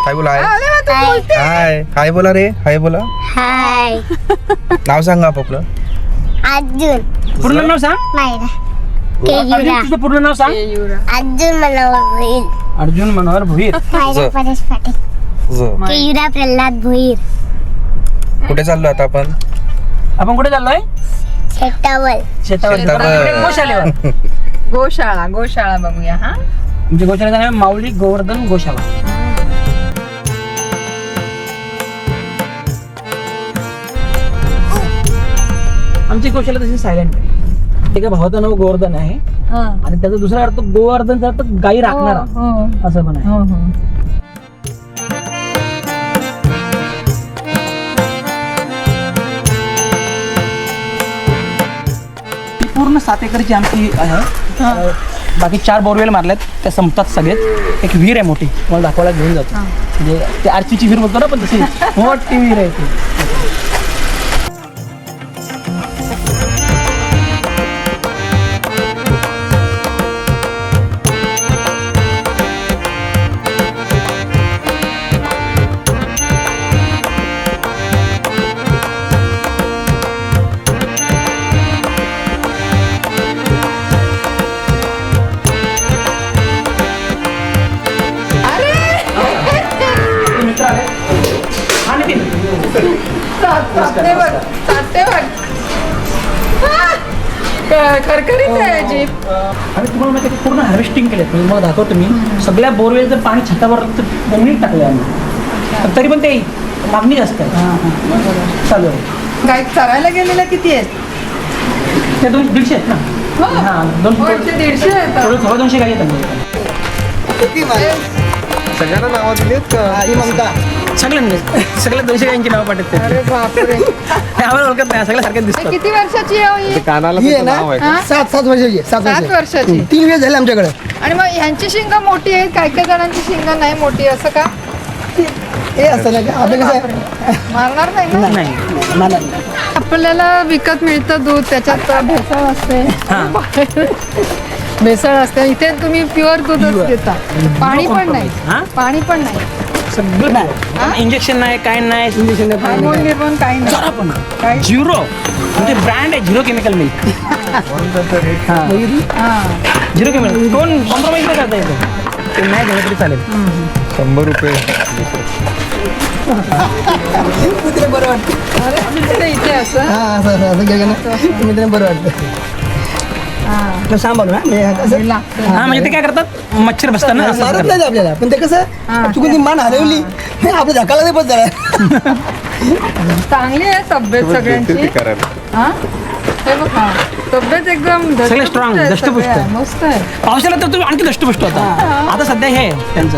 हाय बोला. हाय. हाय हाय बोला रे. हाय बोला. हाय. नाव सांगा आपलं. अर्जुन. पूर्ण नाव सांग. नाही ना. अर्जुन, केयुरा. तुझं पूर्ण नाव सांग. अर्जुन मनोहर भोईर. अर्जुन मनोहर भोईर. मायरा परेश पाटील. केयुरा प्रल्हाद भोईर. कुठे चाललो आता आपण? आपण कुठे चाललोय? शेतावर. शेतावर. शेतावर. गोशाळेवर. गोशाळा बघूया. हा म्हणजे गोशाळेचं नाव आहे माऊली गोवर्धन गोशाळा. आमची गोशाळा तशी सायलेंट आहे. एका भावाचं नाव गोवर्धन आहे आणि त्याचा दुसरा अर्थ गोवर्धनचा अर्थ गाई राखणारा असं पण आहे. ती पूर्ण 7 एकरची आमची आहे. बाकी 4 बोरवेल मारल्यात, त्या संपतात सगळेच. एक विहीर आहे मोठी, मला दाखवायला घेऊन जातो. म्हणजे ते आरचीची विहीर बोलतो ना, पण तशी मोठी विहीर आहे ती. खरखरीत आहे जीप. आणि तुम्हाला माहिती आहे, पूर्ण हार्वेस्टिंग केलं. म्हणजे मग दाखवतो मी. सगळ्या बोरवेलचं पाणी छतावर बोंगणीत टाकलं आम्ही. तरी पण ते मागणी जास्त आहे. चालू आहे. गाय चरायला गेलेल्या किती आहेत? ते 150 आहेत ना. हो. हां, 150 आहेत. थोडं 200 गाई आहेत आमच्याकडे. सगळ्यांना नावं दिलीत का? सगळ्या 200 गायींची नाव पाठवते. अरे बापरे. आम्हाला ओळखत नाही, सगळ्या सारख्याच हे दिसतात. किती वर्षाची आहे हो ही? कानाला ही आहे त्याचं नाव आहे ना का? 7 वर्षाची 7 वर्षाची. 3 वेळ झाले आमच्याकडे. आणि मग ह्यांची शिंग मोठी आहेत, काय काय जणांची शिंग नाही मोठी, असं का? हे असं ना आपलं कसं आहे, मारणार नाही ना? नाही मला आपल्याला विकत मिळतं दूध, त्याच्यात भेसळ असते. हां. भेसळ असते. इथे तुम्ही प्युअर दूधच घेता. पाणी पण नाही. हां? पाणी पण नाही. सगळं नाही. इंजेक्शन नाही, काय नाही. इंजेक्शन हार्मोन गिर्मोन काही नाही. जरा पण काही- झिरो. म्हणजे ब्रँड आहे झिरो केमिकल मिल्क. हां. Zero chemical. कोण कॉम्प्रोमाइज नाही करता येतो. ते नाही झालं तरी चालेल. 100 रुपये. मित्र बरं वाटतं. अरे इथे असं. हां असं गेलं ना मित्र बरं वाटतं. तर सांभाळू ना म्हणजे कसं लागतं. हा म्हणजे ते काय करतात, मच्छर बसतात ना, असं मारत करतात. नाही आपल्याला, पण ते कसं चुकून ती मान हलवली आपल्या धक्काला नाही बस झाला. चांगली आहे तब्येत सगळ्यांची. ते करायला. हा हे बघ, हा तब्येत एकदम सगळे strong, आहे, दष्टपुष्ट. सगळ्या. मस्त आहे. पावसाला तर तू आणखी दष्टपुष्ट होता. आता सध्या हे आहे त्यांचं.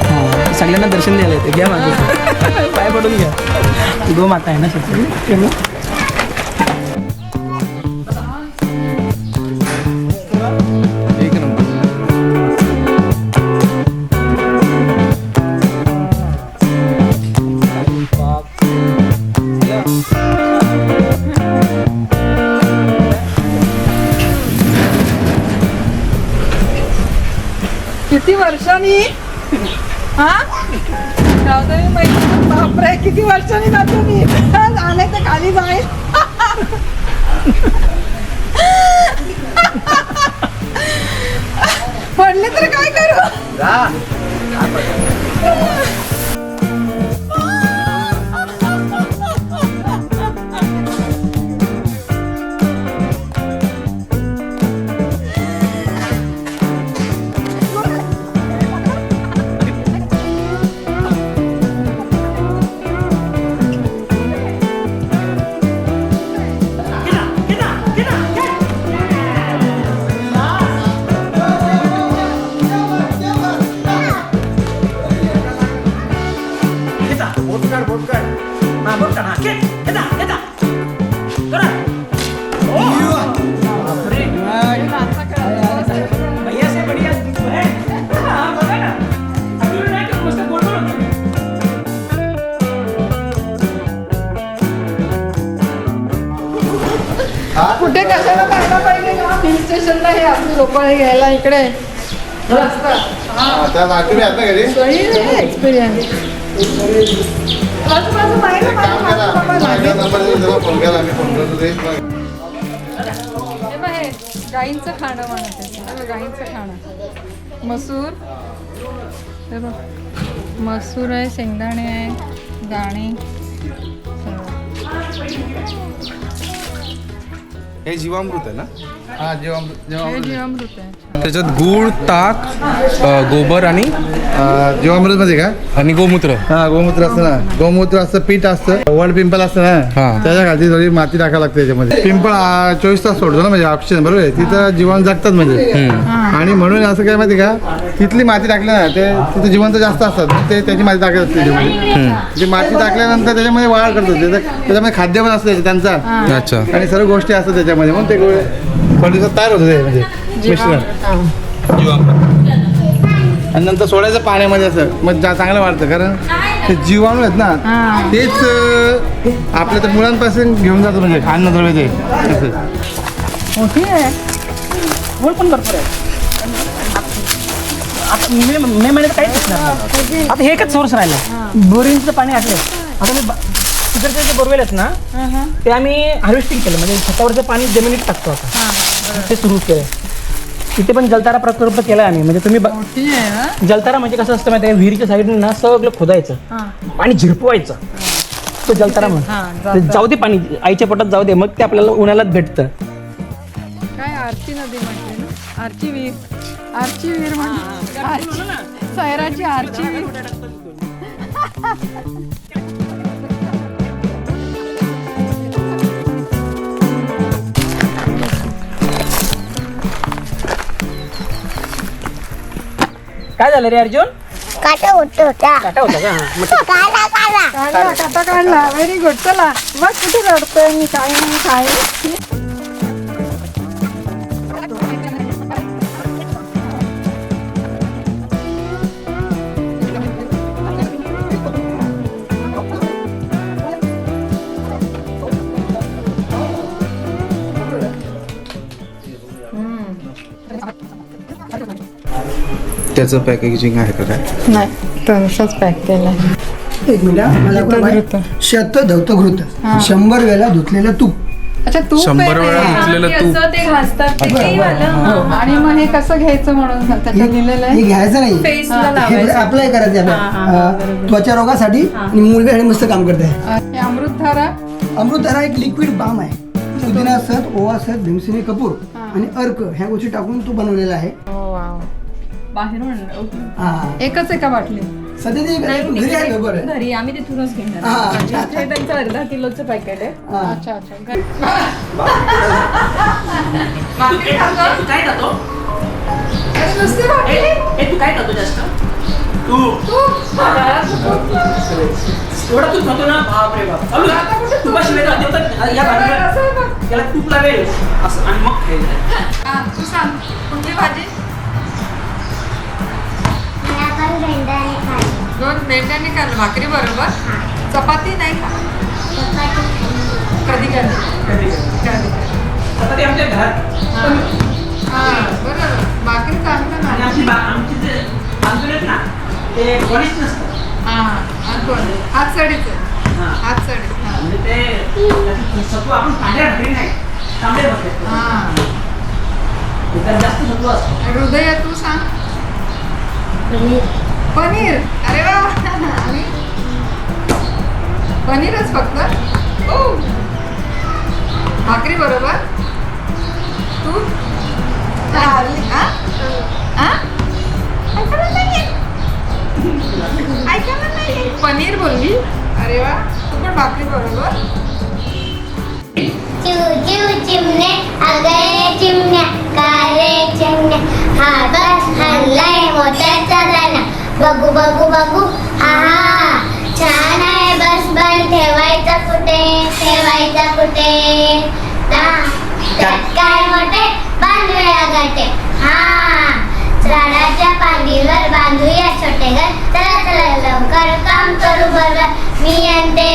हा, सगळ्यांना दर्शन द्यायला येते. घ्या माझं पाय पडून घ्या. गो माता आहे ना शेवटी. एक नंबर. किती वर्षांनी हा जाऊ माहिती. बापरे, किती वर्षांनी जातो मी. आले तर खाली जाईल. पडले तर काय करू. कुठे कशाला पाहिलं पाहिजे हिल स्टेशनला हे आपली लोक घ्यायला इकडे त्या बाकी आहेत ना घरी एक्सपिरियन्स नंबर फोन केला आम्ही फोन करतो ते गाईंचं खाणं म्हणते गाईंचं खाणं मसूर हे बघ मसूर आहे शेंगदाणे आहे दाणे हे जीवामृत आहे ना? हा जेव्हा हे जीवामृत आहे त्याच्यात गूळ, ताक, गोबर आणि जीवामृत मध्ये का गोमूत्र. हा गोमूत्र असतं ना गोमूत्र असतं पीठ असतं वड पिंपल असतं ना हा. त्याच्या खाली थोडी माती टाकावं लागते त्याच्यामध्ये पिंपळ 24 तास सोडतो ना म्हणजे ऑक्सिजन बरोबर आहे तिथं जीवन जगतात म्हणजे आणि म्हणून असं काय माहिती का तिथली माती टाकली ना ते तिथं जिवंत जास्त असतात ते त्याची माती टाकत असते त्याच्यामध्ये ती माती टाकल्यानंतर त्याच्यामध्ये वाढ करतो त्याच्यामध्ये खाद्य पण असतं त्यांचा अच्छा. आणि सर्व गोष्टी असतात त्याच्यामध्ये म्हणून ते थोड्या दिवसात तयार होतं ते म्हणजे मिश्रण आणि नंतर सोडायचं पाण्यामध्ये असं मग चांगलं वाढतं कारण ते जीवाणू आहेत ना तेच आपल्या त्या मुलांपासून घेऊन जातो म्हणजे अन्नद्रव्य ते असं मोठी आहे गोड पण भरपूर आहे आता मे महिन्यात काहीच नसणार नाही. आता हे एकच सोर्स राहिलं बोरिंगचं पाणी आटलं आता मी तिकडचे जे बोरवेल आहेत ना ते आम्ही हार्वेस्टिंग केलं म्हणजे छतावरचं पाणी जमिनीत टाकतो आता ते सुरू केलं तिथे पण जलतारा प्रकल्प केला आम्ही म्हणजे तुम्ही जलतारा म्हणजे कसं असतं माहिती आहे विहिरीच्या साईडने ना सगळं खोदायचं पाणी झिरपवायचं तो जलतारा म्हणून जाऊ दे पाणी आईच्या पोटात जाऊ दे मग ते आपल्याला उन्हाळ्यात भेटतं काय आरची नदी म्हटली ना आरची विहीर म्हणजे सैराची आरची विहीर काय झालं रे अर्जुन काटा उठतो होता काटा होता का मग काढा काटा काढला व्हेरी गुड चला बघ कुठे रडतोय मी काय नाही काय त्याचं पॅकेजिंग आहे का काय? नाही तसंच पॅक केलं एक मिनिट मला शत धवतं घृत 100 वेळा धुतलेलं तूप अच्छा तू 100 वेळा धुतलेलं तूप. ते घासतात ते काही झालं. आणि मग हे कसं घ्यायचं म्हणून त्याच्यात लिहिलेलं हे आहे घ्यायचं नाही हे अप्लाय करायचं आपल्या त्वचा रोगासाठी आणि मूलव्यासाठी मस्त काम करत आहे हे अमृतधारा अमृतधारा एक लिक्विड बाम आहे पुदिना सत ओवा सत भीमसेनी कपूर आणि अर्क ह्या गोष्टी टाकून तो बनवलेला आहे बाहेरून हा एकच एका बाटली सध्या ते घरी आहे बरोबर आहे घरी आम्ही तिथूनच घेणार हा. हे त्यांचं अर्धा किलोचं पॅकेट आहे हा. अच्छा अच्छा काय खातो नुसती बाटली तू काय खातो जास्त तू एवढा तूप खातो ना बापरे बाप तुपाशिवाय या भाजीला त्याला तूप लागेल असं आणि मग खायचं तू सांग कुठली भाजी दोन भेंड्यांनी खाल्लं भाकरी बरोबर चपाती नाही खा कधी कधी आता ते आमच्या घरात बरोबर भाकरी चांगलं आणि ना आमची जे बांधून आहेत ना ते कॉलेज नसतं हात सडीचं हात सडी म्हणजे ते सत्व आपण पांढऱ्या भाकरी नाही तांबड्या भाकरी त्यात जास्त सत्व असतं हृदय तू सांग पनीर अरे वा आणि पनीरच फक्त ओ भाकरी बरोबर तू पनीर बोलली अरे वा तू पण भाकरी बरोबर चिव चिव चिमणे अगं चिमण्या काय रे चिमण्या हा बस हल्लाय मोत्याचा दाना बघू बघू बघू हा छान आहे बस बन ठेवायचा कुठे त्यात काय मोठे बांधूया गाठे हा झाडाच्या पांडीवर बांधूया छोटे घर चला चला लवकर काम करू बरं मी आणते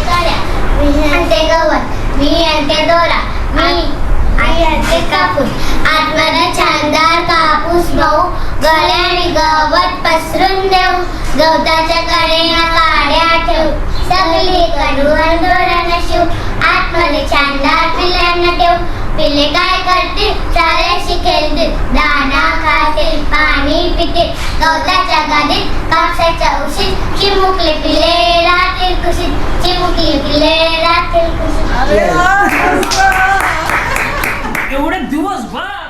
कड्या मी आणते गवत मी आणते दोरा मी आई आणते कापूस आतमध्ये छानदार कापूस मऊ गळ्याने गवत पसरून देऊ गवताच्या कडेला काड्या ठेवू सगळी कडवण दोरांना शिव आतमध्ये छानदार पिल्लांना ठेवू पिल्ले काय करतील चाऱ्याशी खेळतील दाणा खातील पाणी पितील गवताच्या गादीत कापसाच्या उशीत चिमुकले पिल्ले राहतील कुशीत चिमुकले पिल्ले राहतील कुशीत अरे वा, मस्त. एवढे दिवसभर